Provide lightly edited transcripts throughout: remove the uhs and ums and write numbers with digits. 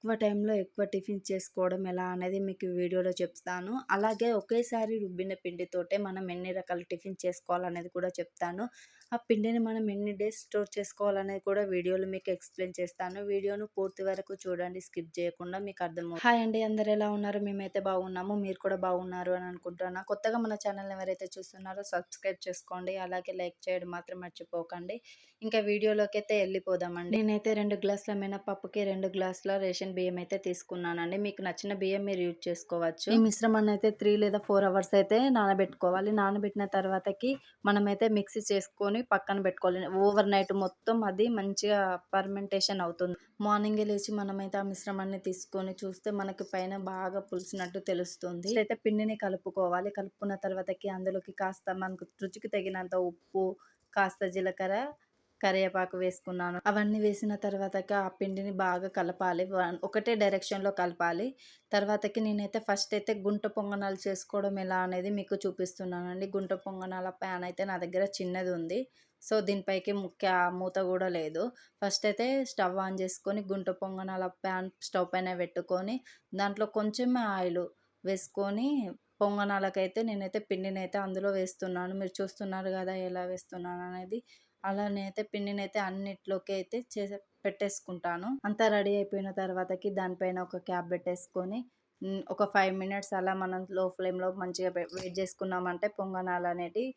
తక్కువ టైంలో ఎక్కువ టిఫిన్స్ చేసుకోవడం ఎలా అనేది మీకు ఈ వీడియోలో చెప్తాను. అలాగే ఒకేసారి రుబ్బిన పిండితోటే మనం ఎన్ని రకాల టిఫిన్స్ చేసుకోవాలనేది కూడా చెప్తాను. ఆ పిండిని మనం ఎన్ని డేస్ స్టోర్ చేసుకోవాలనేది కూడా వీడియోలో మీకు ఎక్స్‌ప్లెయిన్ చేస్తాను. వీడియోను పూర్తి వరకు చూడండి, స్కిప్ చేయకుండా మీకు అర్థమవుతుంది. హాయ్ అండి, అందరూ ఎలా ఉన్నారు? మేమైతే బాగున్నాము. మీరు కూడా బాగున్నారు అని అనుకుంటున్నా. కొత్తగా మన ఛానల్‌ని ఎవరైతే చూస్తున్నారో సబ్స్క్రైబ్ చేసుకోండి. అలాగే లైక్ చేయడం మాత్రం మర్చిపోకండి. ఇంకా వీడియోలోకైతే ఎళ్ళిపోదామండి. నేనైతే 2 గ్లాసుల మినపప్పుకి 2 గ్లాసుల రేషన్ బియ్యం అయితే తీసుకున్నానండి. మీకు నచ్చిన బియ్యం మీరు యూజ్ చేసుకోవచ్చు. ఈ మిశ్రమాన్ని అయితే 3 లేదా 4 అవర్స్ అయితే నానబెట్టుకోవాలి. నానబెట్టిన తర్వాతకి మనమైతే మిక్సీ చేసుకొని పక్కన పెట్టుకోవాలి. ఓవర్ నైట్ మొత్తం అది మంచిగా ఫర్మెంటేషన్ అవుతుంది. మార్నింగే లేచి మనమైతే ఆ మిశ్రమాన్ని తీసుకొని చూస్తే మనకి పైన బాగా పులిసినట్టు తెలుస్తుంది. అయితే పిండిని కలుపుకోవాలి. కలుపుకున్న తర్వాతకి అందులోకి కాస్త మనకు రుచికి తగినంత ఉప్పు, కాస్త జీలకర్ర, కరివేపాకు వేసుకున్నాను. అవన్నీ వేసిన తర్వాతకి ఆ పిండిని బాగా కలపాలి. ఒకటే డైరెక్షన్‌లో కలపాలి. తర్వాతకి నేనైతే ఫస్ట్ అయితే గుంట పొంగనాలు చేసుకోవడం ఎలా అనేది మీకు చూపిస్తున్నానండి. గుంట పొంగనాల ప్యాన్ అయితే నా దగ్గర చిన్నది ఉంది. సో, దీనిపైకి మూత గూడా లేదు. ఫస్ట్ అయితే స్టవ్ ఆన్ చేసుకొని గుంట పొంగనాల ప్యాన్ స్టవ్ పైన పెట్టుకొని దాంట్లో కొంచెమే ఆయిలు వేసుకొని పొంగనాలకైతే నేనైతే పిండినైతే అందులో వేస్తున్నాను. మీరు చూస్తున్నారు గదా ఎలా వేస్తున్నాననేది. అలా నేనైతే పిండినైతే అన్నిట్లోకి అయితే పెట్టేసుకుంటాను. అంతా రెడీ అయిపోయిన తర్వాతకి దానిపైన ఒక క్యాప్ పెట్టేసుకొని ఒక 5 మినిట్స్ అలా మనం లో ఫ్లేమ్‌లో మంచిగా వెయిట్ చేసుకున్నామంటే పొంగనాలనేటివి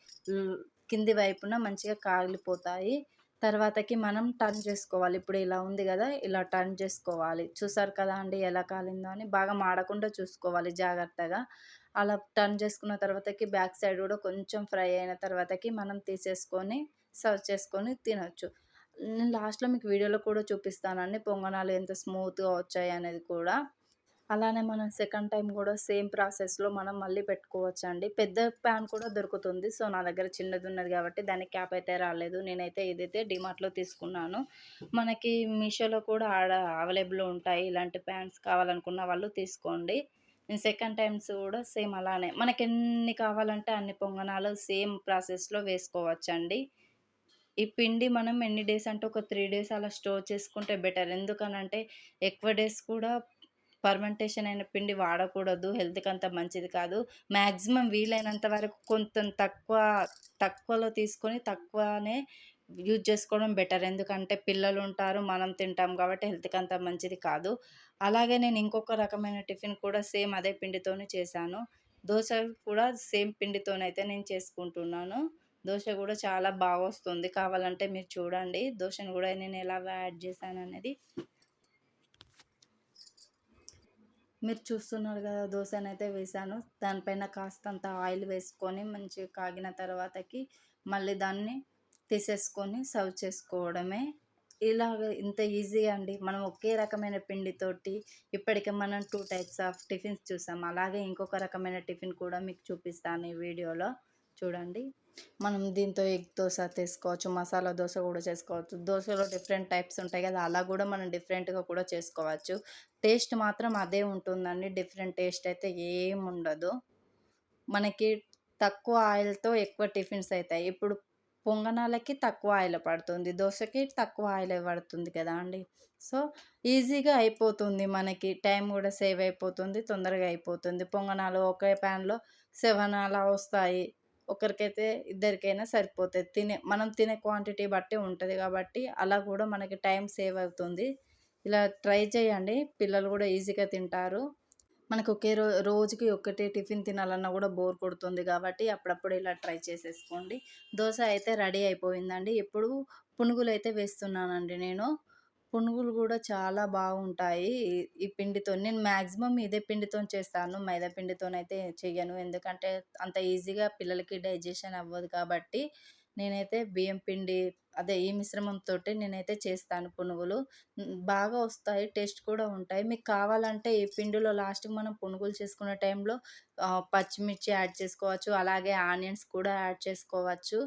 కింది వైపున మంచిగా కాలిపోతాయి. తర్వాతకి మనం టర్న్ చేసుకోవాలి. ఇప్పుడు ఇలా ఉంది గదా! ఇలా టర్న్ చేసుకోవాలి. చూసారు కదా అండి ఎలా కాలిందో అని. బాగా మాడకుండా చూసుకోవాలి జాగ్రత్తగా. అలా టర్న్ చేసుకున్న తర్వాతకి బ్యాక్ సైడ్ గూడా కొంచెం ఫ్రై అయిన తర్వాతకి మనం తీసేసుకొని సర్వ్ చేసుకొని తినొచ్చు. నేను లాస్ట్‌లో మీకు వీడియోలో కూడా చూపిస్తానండి పొంగనాలు ఎంత స్మూత్‌గా వచ్చాయనేది కూడా. అలానే మనం సెకండ్ టైమ్ గూడా సేమ్ ప్రాసెస్‌లో మనం మళ్ళీ పెట్టుకోవచ్చండి. పెద్ద ప్యాన్ కూడా దొరుకుతుంది. సో, నా దగ్గర చిన్నదున్నది గాబట్టి దానికి క్యాప్ అయితే రాలేదు. నేనైతే ఇదైతే డీమార్ట్‌లో తీసుకున్నాను. మనకి మీషోలో కూడా అవైలబుల్ ఉంటాయి. ఇలాంటి ప్యాన్స్ కావాలనుకున్న వాళ్ళు తీసుకోండి. నేను సెకండ్ టైమ్స్ గూడా సేమ్ అలానే మనకెన్ని కావాలంటే అన్ని పొంగనాలు సేమ్ ప్రాసెస్‌లో వేసుకోవచ్చండి. ఈ పిండి మనం ఎన్ని డేస్ అంటే ఒక 3 డేస్ అలా స్టోర్ చేసుకుంటే బెటర్. ఎందుకనంటే ఎక్కువ డేస్ కూడా ఫర్మెంటేషన్ అయిన పిండి వాడకూడదు. హెల్త్‌కి అంత మంచిది కాదు. మాక్సిమం వీలైనంత వరకు కొంచెం తక్కువలో తీసుకొని తక్కువనే యూజ్ చేసుకోవడం బెటర్. ఎందుకంటే పిల్లలుంటారు, మనం తింటాం కాబట్టి హెల్త్‌కి అంత మంచిది కాదు. అలాగే నేను ఇంకొక రకమైన టిఫిన్ కూడా సేమ్ అదే పిండితోనే చేశాను. దోస కూడా సేమ్ పిండితోనైతే నేను చేసుకుంటున్నాను. దోస గూడా చాలా బాగొస్తుంది. కావాలంటే మీరు చూడండి. దోసను గూడా నేను ఎలాగా యాడ్ చేశాననేది. మీరు చూస్తున్నారు గదా! దోసనైతే వేశాను. దానిపైన కాస్తంత ఆయిల్ వేసుకొని మంచిగా కాగిన తర్వాతకి మళ్ళీ దాన్ని తీసేసుకొని సర్వ్ చేసుకోవడమే. ఇలాగ ఇంత ఈజీ అండి. మనం ఒకే రకమైన పిండితోటి ఇప్పటికి మనం 2 టైప్స్ ఆఫ్ టిఫిన్స్ చూసాం. అలాగే ఇంకొక రకమైన టిఫిన్ కూడా మీకు చూపిస్తాను ఈ వీడియోలో. చూడండి. మనం దీంతో ఎగ్ దోస తీసుకోవచ్చు. మసాలా దోస గూడా చేసుకోవచ్చు. దోసలో డిఫరెంట్ టైప్స్ ఉంటాయి గదా! అలా గూడా మనం డిఫరెంట్‌గా కూడా చేసుకోవచ్చు. టేస్ట్ మాత్రం అదే ఉంటుందండి. డిఫరెంట్ టేస్ట్ అయితే ఏముండదు. మనకి తక్కువ ఆయిల్‌తో ఎక్కువ టిఫిన్స్ అయితాయి. ఇప్పుడు పొంగనాలకి తక్కువ ఆయిల్ పడుతుంది. దోసకి తక్కువ ఆయిలే పడుతుంది కదా అండి. సో, ఈజీగా అయిపోతుంది మనకి. టైం గూడా సేవ్ అయిపోతుంది. తొందరగా అయిపోతుంది. పొంగనాలు ఒకే ప్యాన్‌లో 7 అలా వస్తాయి. ఒకరికైతే ఇద్దరికైనా సరిపోతది. మనం తినే క్వాంటిటీ బట్టి ఉంటది గాబట్టి అలా గూడా మనకి టైం సేవ్ అవుతుంది. ఇలా ట్రై చేయండి. పిల్లలు గూడా ఈజీగా తింటారు. మనకు ఒకే రోజుకి ఒక్కటే టిఫిన్ తినాలన్నా గూడా బోర్ కొడుతుంది గాబట్టి, అప్పుడప్పుడు ఇలా ట్రై చేసేసుకోండి. దోస అయితే రెడీ అయిపోయిందండి. ఇప్పుడు పునుగులైతే వేస్తున్నానండి నేను. పునుగులు గూడా చాలా బాగుంటాయి. ఈ పిండితో నేను మాక్సిమం ఇదే పిడితోని చేస్తాను. మైదా పిండితోనైతే చెయ్యను. ఎందుకంటే అంత ఈజీగా పిల్లలకి డైజెషన్ అవ్వదు కాబట్టి, నేనైతే బియ్యం పిండి అదే ఈ మిశ్రమంతోటే నేనైతే చేస్తాను పునుగులు. బాగా వస్తాయి. టేస్ట్ కూడా ఉంటాయి. మీకు కావాలంటే ఈ పిండిలో లాస్ట్‌కి మనం పునుగులు చేసుకునే టైంలో పచ్చిమిర్చి యాడ్ చేసుకోవచ్చు. అలాగే ఆనియన్స్ కూడా యాడ్ చేసుకోవచ్చు.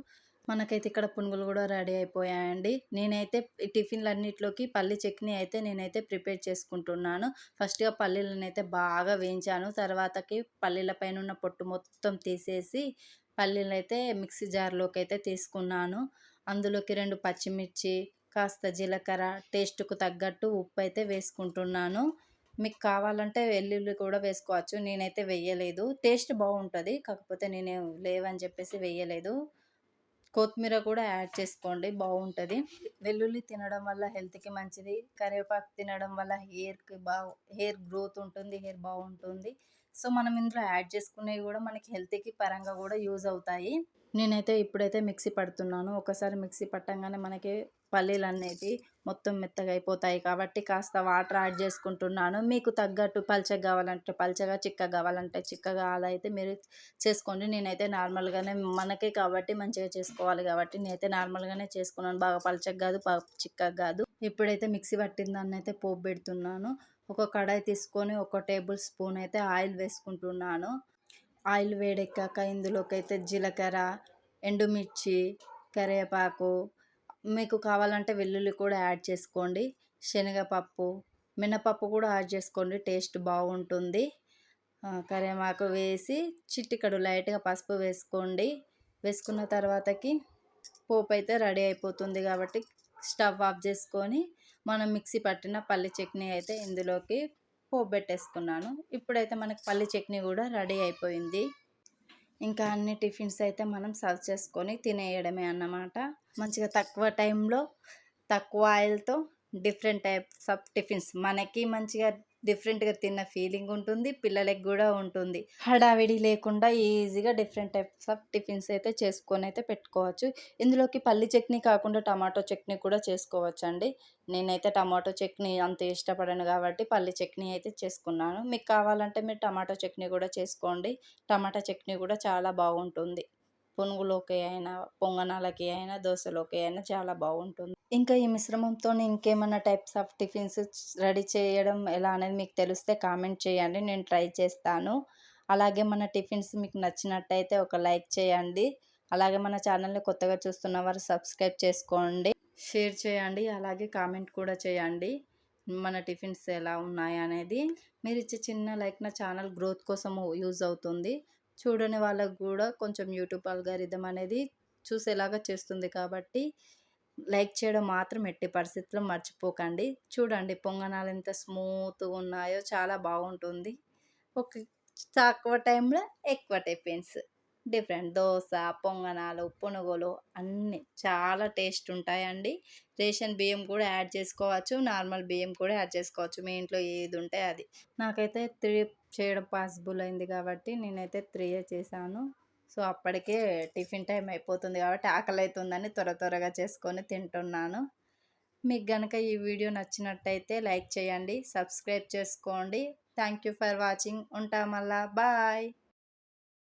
మనకైతే ఇక్కడ పునుగులు గూడా రెడీ అయిపోయాయండి. నేనైతే ఈ టిఫిన్‌లన్నిట్లోకి పల్లి చట్నీ అయితే నేనైతే ప్రిపేర్ చేసుకుంటున్నాను. ఫస్ట్‌గా పల్లీలనైతే బాగా వేయించాను. తర్వాతకి పల్లీల పైనున్న పొట్టు మొత్తం తీసేసి పల్లీలనైతే మిక్సీ జార్‌లోకైతే తీసుకున్నాను. అందులోకి 2 పచ్చిమిర్చి, కాస్త జీలకర్ర, టేస్ట్‌కు తగ్గట్టు ఉప్పైతే వేసుకుంటున్నాను. మీకు కావాలంటే వెల్లుల్లి కూడా వేసుకోవచ్చు. నేనైతే వెయ్యలేదు. టేస్ట్ బావుంటది. కాకపోతే నేను లేవని చెప్పేసి వెయ్యలేదు. కొత్తిమీర కూడా యాడ్ చేసుకోండి బావుంటది. వెల్లుల్లి తినడం వల్ల హెల్త్‌కి మంచిది. కరివేపాకు తినడం వల్ల హెయిర్ గ్రోత్ ఉంటుంది. హెయిర్ బావుంటుంది. సో, మనం ఇందులో యాడ్ చేసుకునేవి గూడా మనకి హెల్త్‌కి పరంగా గూడా యూజ్ అవుతాయి. నేనైతే ఇప్పుడైతే మిక్సీ పడుతున్నాను. ఒకసారి మిక్సీ పట్టంగానే మనకి పల్లీలనేటివి మొత్తం మెత్తగా అయిపోతాయి కాబట్టి కాస్త వాటర్ యాడ్ చేసుకుంటున్నాను. మీకు తగ్గట్టు పల్చగా కావాలంటే పల్చగా, చిక్కగా కావాలంటే చిక్కగా అలా అయితే మీరు చేసుకోండి. నేనైతే నార్మల్‌గానే మనకే కాబట్టి మంచిగా చేసుకోవాలి కాబట్టి నేనైతే నార్మల్‌గానే చేసుకున్నాను. బాగా పల్చగా కాదు, చిక్కగా కాదు. ఇప్పుడైతే మిక్సీ పట్టిన దాన్నయితే పోపు పెడుతున్నాను. ఒక కడాయి తీసుకొని ఒక టేబుల్ స్పూన్ అయితే ఆయిల్ వేసుకుంటున్నాను. ఆయిల్ వేడెక్కాక ఇందులోకైతే జీలకర్ర, ఎండుమిర్చి, కరివేపాకు, మీకు కావాలంటే వెల్లుల్లి కూడా యాడ్ చేసుకోండి. శనగపప్పు, మినపప్పు కూడా యాడ్ చేసుకోండి. టేస్ట్ బాగుంటుంది. కరివేపాకు వేసి చిటికెడు లైట్‌గా పసుపు వేసుకోండి. వేసుకున్న తర్వాతకి పోపు అయితే రెడీ అయిపోతుంది కాబట్టి స్టవ్ ఆఫ్ చేసుకొని మనం మిక్సీ పట్టిన పల్లి చట్నీ అయితే ఇందులోకి పోపు పెట్టేసుకున్నాను. ఇప్పుడైతే మనకి పల్లి చట్నీ కూడా రెడీ అయిపోయింది. ఇంకా అన్ని టిఫిన్స్ అయితే మనం సర్వ్ చేసుకొని తినేయడమే అన్నమాట. మంచిగా తక్కువ టైంలో, తక్కువ ఆయిల్‌తో డిఫరెంట్ టైప్స్ ఆఫ్ టిఫిన్స్ మనకి మంచిగా డిఫరెంట్‌గా తిన్న ఫీలింగ్ ఉంటుంది. పిల్లలకి గూడా ఉంటుంది. హడావిడి లేకుండా ఈజీగా డిఫరెంట్ టైప్స్ ఆఫ్ టిఫిన్స్ అయితే చేసుకొనైతే పెట్టుకోవచ్చు. ఇందులోకి పల్లి చట్నీ కాకుండా టమాటో చట్నీ కూడా చేసుకోవచ్చండి. నేనైతే టమాటో చట్నీ అంత ఇష్టపడను కాబట్టి పల్లి చట్నీ అయితే చేసుకున్నాను. మీకు కావాలంటే మీరు టమాటో చట్నీ కూడా చేసుకోండి. టమాటా చట్నీ కూడా చాలా బాగుంటుంది. పునుగులోకి అయినా, పొంగనాలకి అయినా, దోసలోకి అయినా చాలా బాగుంటుంది. ఇంకా ఈ మిశ్రమంతోని ఇంకేమన్నా టైప్స్ ఆఫ్ టిఫిన్స్ రెడీ చేయడం ఎలా అనేది మీకు తెలిస్తే కామెంట్ చేయండి. నేను ట్రై చేస్తాను. అలాగే మన టిఫిన్స్ మీకు నచ్చినట్టయితే ఒక లైక్ చేయండి. అలాగే మన ఛానల్‌ని కొత్తగా చూస్తున్న వారు సబ్స్క్రైబ్ చేసుకోండి. షేర్ చేయండి. అలాగే కామెంట్ కూడా చేయండి. మన టిఫిన్స్ ఎలా ఉన్నాయనేది. మీరిచ్చే చిన్న లైక్ నా ఛానల్ గ్రోత్ కోసము యూజ్ అవుతుంది. చూడని వాళ్ళకి గూడా కొంచెం యూట్యూబ్ అల్గారిథం అనేది చూసేలాగా చేస్తుంది కాబట్టి లైక్ చేయడం మాత్రం ఎట్టి పరిస్థితిలో మర్చిపోకండి. చూడండి పొంగనాలు ఎంత స్మూత్‌గా ఉన్నాయో చాలా బాగుంటుంది. ఒక తక్కువ టైంలో ఎక్కువ టిఫిన్స్. డిఫరెంట్ దోస, పొంగనాలు, పునుగులు అన్నీ చాలా టేస్ట్ ఉంటాయండి. రేషన్ బియ్యం కూడా యాడ్ చేసుకోవచ్చు. నార్మల్ బియ్యం కూడా యాడ్ చేసుకోవచ్చు. మీ ఇంట్లో ఏది ఉంటే అది. నాకైతే 3 చేయడం పాసిబుల్ అయింది కాబట్టి నేనైతే 3 చేశాను. సో, అప్పటికే టిఫిన్ టైమ్ అయిపోతుంది కాబట్టి ఆకలైతుందని త్వరగా చేసుకొని తింటున్నాను. మీకు గనక ఈ వీడియో నచ్చినట్టయితే లైక్ చేయండి. సబ్స్క్రైబ్ చేసుకోండి. Thank you for watching. ఉంటా మళ్ళా. బాయ్.